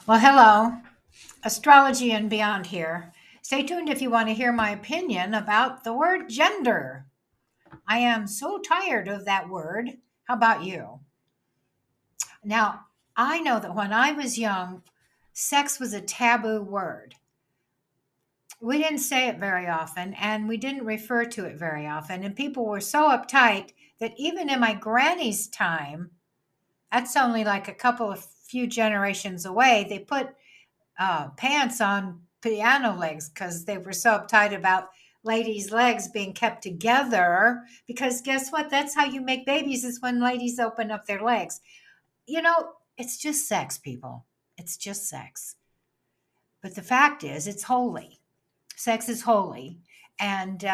Well, hello, astrology and beyond here. Stay tuned if you want to hear my opinion about the word gender. I am so tired of that word. How about you? Now, I know that when I was young, sex was a taboo word. We didn't say it very often and we didn't refer to it very often. And people were so uptight that even in my granny's time, that's only like a couple of few generations away, they put pants on piano legs because they were so uptight about ladies' legs being kept together. Because guess what? That's how you make babies, is when ladies open up their legs. It's just sex, people. It's just sex. But the fact is, it's holy. Sex is holy. And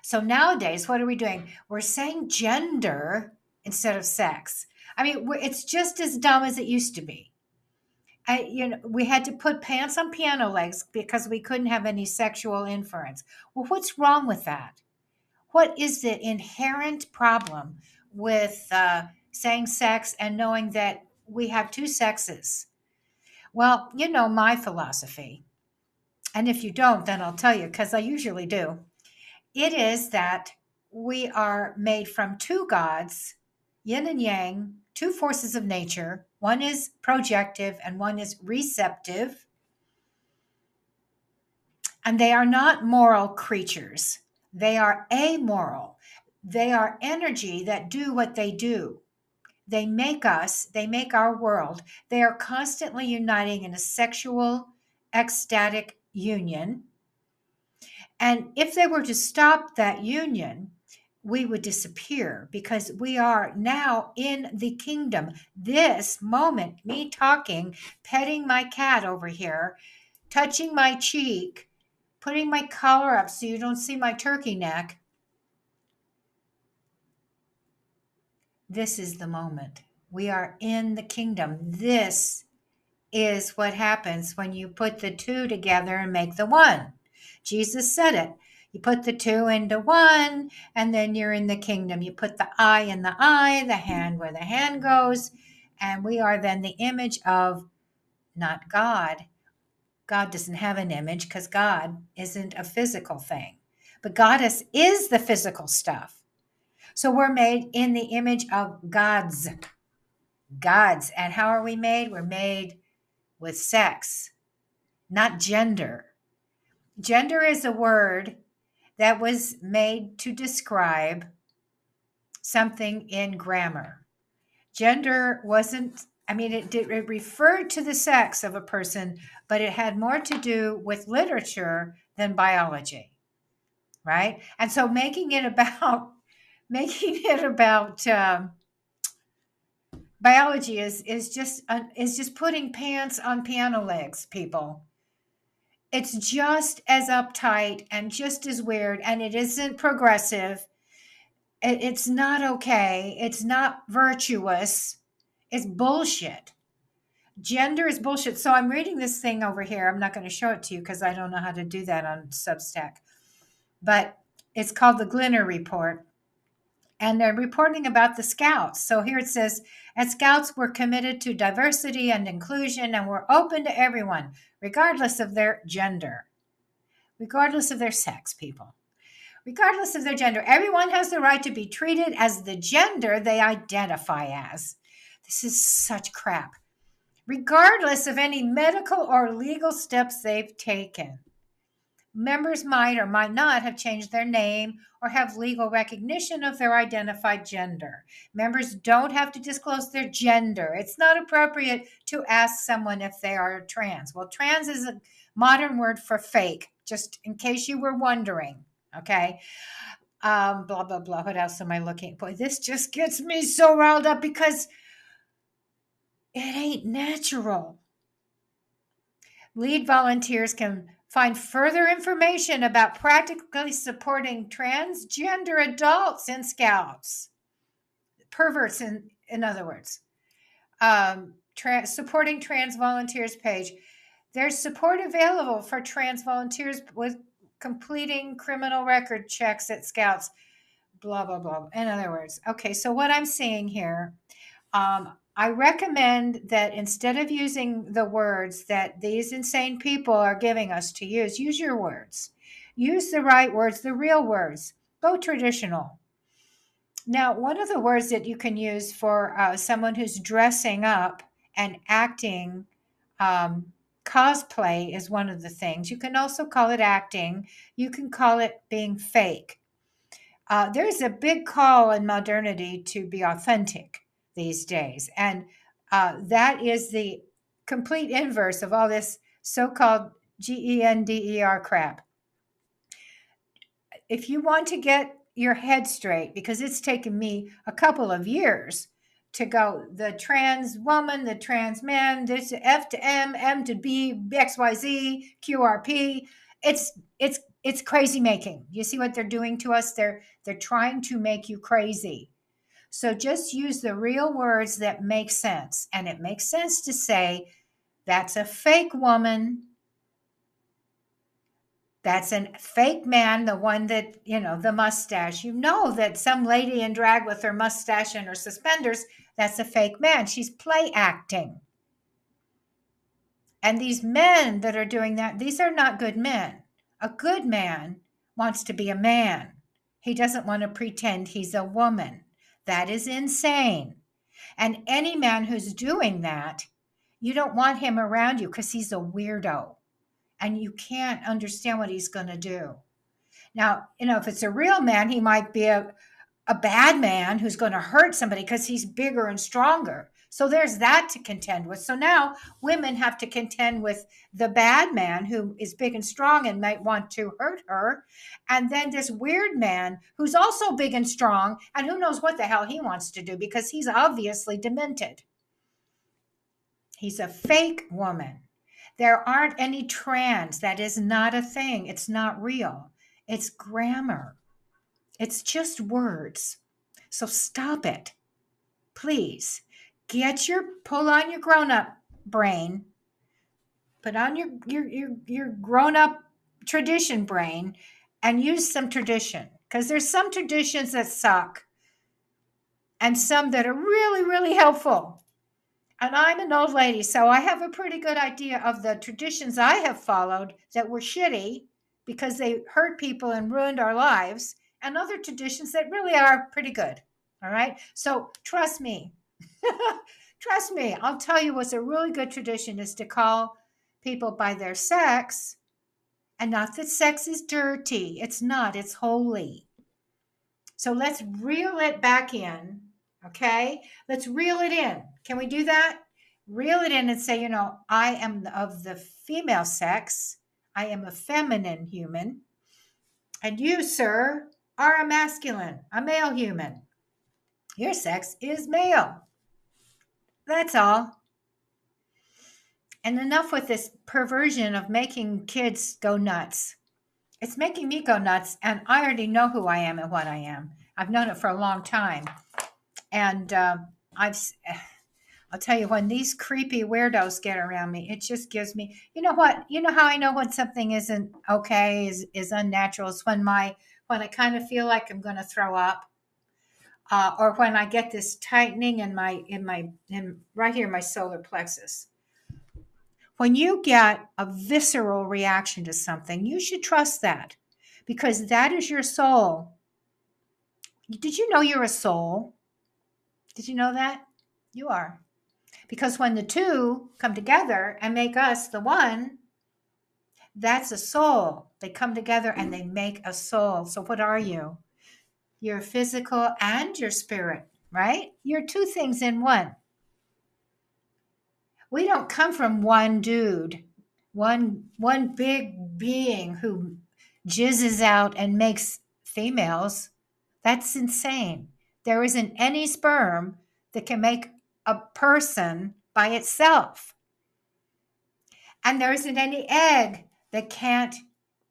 so nowadays, what are we doing? We're saying gender instead of sex. I mean, it's just as dumb as it used to be. We had to put pants on piano legs because we couldn't have any sexual inference. Well, what's wrong with that? What is the inherent problem with saying sex and knowing that we have two sexes? Well, you know my philosophy. And if you don't, then I'll tell you because I usually do. It is that we are made from two gods, yin and yang, two forces of nature. One is projective and one is receptive. And they are not moral creatures. They are amoral. They are energy that do what they do. They make us, they make our world. They are constantly uniting in a sexual, ecstatic union. And if they were to stop that union, we would disappear because we are now in the kingdom. This moment, me talking, petting my cat over here, touching my cheek, putting my collar up so you don't see my turkey neck. This is the moment. We are in the kingdom. This is what happens when you put the two together and make the one. Jesus said it. You put the two into one, and then you're in the kingdom. You put the eye in the eye, the hand where the hand goes, and we are then the image of not God. God doesn't have an image because God isn't a physical thing. But Goddess is the physical stuff. So we're made in the image of gods. Gods. And how are we made? We're made with sex, not gender. Gender is a word that was made to describe something in grammar. Gender wasn't, it referred to the sex of a person, but it had more to do with literature than biology, right? And so making it about biology is just putting pants on piano legs, people. It's just as uptight and just as weird, and it isn't progressive. It's not okay. It's not virtuous. It's bullshit. Gender is bullshit. So I'm reading this thing over here. I'm not going to show it to you because I don't know how to do that on Substack. But it's called the Glinner Report. And they're reporting about the Scouts. So here it says, at Scouts, we're committed to diversity and inclusion, and we're open to everyone, regardless of their gender, regardless of their sex, people. Regardless of their gender, everyone has the right to be treated as the gender they identify as. This is such crap. Regardless of any medical or legal steps they've taken. Members might or might not have changed their name or have legal recognition of their identified gender. Members don't have to disclose their gender. It's not appropriate to ask someone if they are trans. Well, trans is a modern word for fake, just in case you were wondering. Okay. Blah, blah, blah. What else am I looking? Boy, this just gets me so riled up because it ain't natural. Lead volunteers can find further information about practically supporting transgender adults in Scouts. Perverts, in other words. Supporting trans volunteers page. There's support available for trans volunteers with completing criminal record checks at Scouts. Blah, blah, blah. In other words, okay, so what I'm seeing here, I recommend that instead of using the words that these insane people are giving us to use your words. Use the right words, the real words. Go traditional. Now, one of the words that you can use for someone who's dressing up and acting, cosplay is one of the things. You can also call it acting. You can call it being fake. There's a big call in modernity to be authentic these days. And that is the complete inverse of all this so called gender crap. If you want to get your head straight, because it's taken me a couple of years to go the trans woman, the trans man, this F to M, M to B, XYZ, QRP. It's crazy making. You see what they're doing to us? They're trying to make you crazy. So just use the real words that make sense. And it makes sense to say that's a fake woman. That's a fake man, the one that, the mustache. You know that some lady in drag with her mustache and her suspenders, that's a fake man. She's play acting. And these men that are doing that, these are not good men. A good man wants to be a man. He doesn't want to pretend he's a woman. That is insane. And any man who's doing that, you don't want him around you because he's a weirdo. And you can't understand what he's going to do. Now, if it's a real man, he might be a bad man who's going to hurt somebody because he's bigger and stronger. So there's that to contend with. So now women have to contend with the bad man who is big and strong and might want to hurt her. And then this weird man who's also big and strong and who knows what the hell he wants to do because he's obviously demented. He's a fake woman. There aren't any trans. That is not a thing. It's not real. It's grammar. It's just words. So stop it. Please. Pull on your grown-up brain. Put on your grown-up tradition brain and use some tradition. Because there's some traditions that suck. And some that are really, really helpful. And I'm an old lady, so I have a pretty good idea of the traditions I have followed that were shitty because they hurt people and ruined our lives, and other traditions that really are pretty good. All right? So trust me. Trust me. I'll tell you what's a really good tradition is to call people by their sex, and not that sex is dirty. It's not. It's holy. So let's reel it back in. Okay, let's reel it in. Can we do that? Reel it in and say, I am of the female sex. I am a feminine human. And you, sir, are a male human. Your sex is male. That's all. And enough with this perversion of making kids go nuts. It's making me go nuts, and I already know who I am and what I am. I've known it for a long time. And I'll tell you, when these creepy weirdos get around me, it just gives me, you know what? You know how I know when something isn't okay, is unnatural? It's when I kind of feel like I'm going to throw up, or when I get this tightening in right here, my solar plexus. When you get a visceral reaction to something, you should trust that, because that is your soul. Did you know you're a soul? Did you know that? You are. Because when the two come together and make us the one, that's a soul. They come together and they make a soul. So what are you? You're physical and your spirit, right? You're two things in one. We don't come from one dude, one big being who jizzes out and makes females. That's insane. There isn't any sperm that can make a person by itself. And there isn't any egg that can't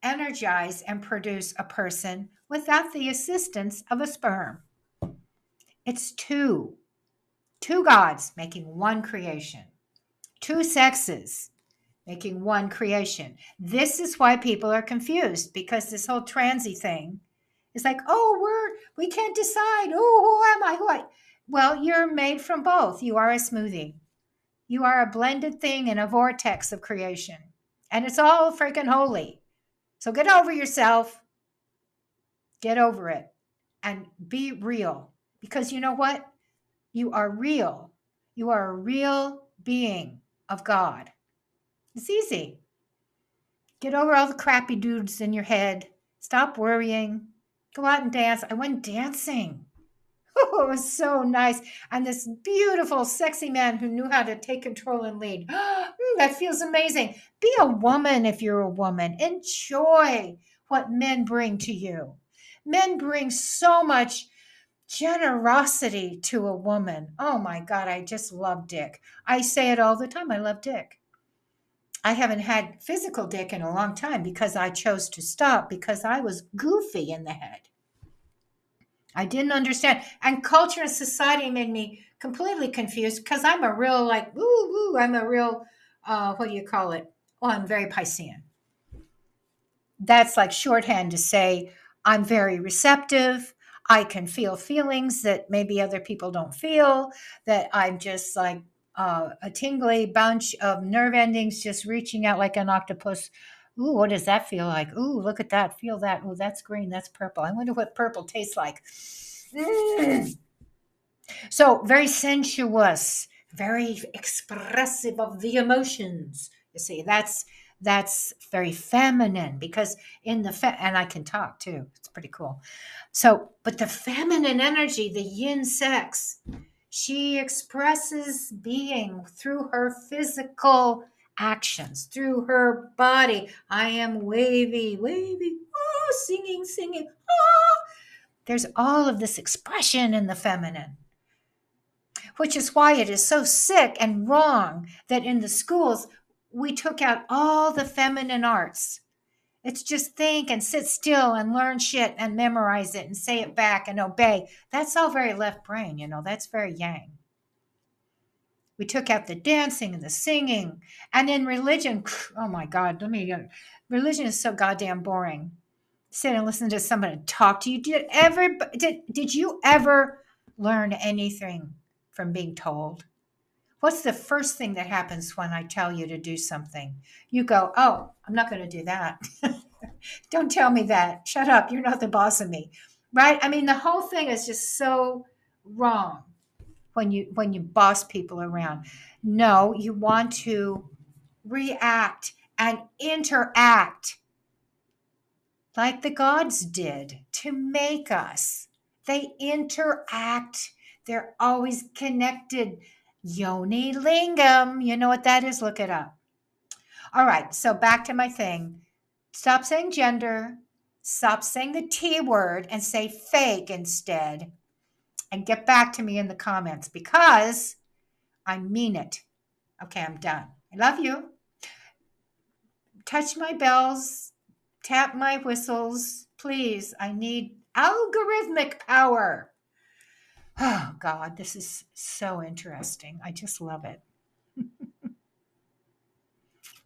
energize and produce a person without the assistance of a sperm. It's two gods making one creation, two sexes making one creation. This is why people are confused, because this whole transy thing is like, we can't decide. Oh, who am I? Well, you're made from both. You are a smoothie. You are a blended thing in a vortex of creation. And it's all freaking holy. So get over yourself. Get over it and be real. Because you know what? You are real. You are a real being of God. It's easy. Get over all the crappy dudes in your head. Stop worrying. Go out and dance. I went dancing. Oh, it was so nice. And this beautiful, sexy man who knew how to take control and lead. That feels amazing. Be a woman if you're a woman. Enjoy what men bring to you. Men bring so much generosity to a woman. Oh my God, I just love Dick. I say it all the time. I love Dick. I haven't had physical dick in a long time because I chose to stop because I was goofy in the head. I didn't understand. And culture and society made me completely confused because I'm a real, like, woo, woo, I'm a real, what do you call it? Well, I'm very Piscean. That's like shorthand to say I'm very receptive. I can feel feelings that maybe other people don't feel, that I'm just like a tingly bunch of nerve endings just reaching out like an octopus. Ooh, what does that feel like? Ooh, look at that. Feel that. Ooh, that's green. That's purple. I wonder what purple tastes like. Mm. So, very sensuous, very expressive of the emotions. You see, that's very feminine because in the and I can talk too. It's pretty cool. So, but the feminine energy, the yin sex, she expresses being through her physical actions, through her body. I am wavy, wavy, oh, singing, singing, oh. There's all of this expression in the feminine, which is why it is so sick and wrong that in the schools we took out all the feminine arts. It's just think and sit still and learn shit and memorize it and say it back and obey. That's all very left brain, that's very yang. We took out the dancing and the singing. And in religion, oh my God, religion is so goddamn boring. Sit and listen to somebody talk to you. Did you ever learn anything from being told? What's the first thing that happens when I tell you to do something? You go, oh, I'm not going to do that. Don't tell me that. Shut up. You're not the boss of me. Right? I mean, the whole thing is just so wrong when you boss people around. No, you want to react and interact like the gods did to make us. They interact. They're always connected. Yoni lingam. You know what that is? Look it up. All right. So back to my thing. Stop saying gender. Stop saying the T word and say fake instead. And get back to me in the comments because I mean it. Okay, I'm done. I love you. Touch my bells. Tap my whistles. Please, I need algorithmic power. Oh, God, this is so interesting. I just love it.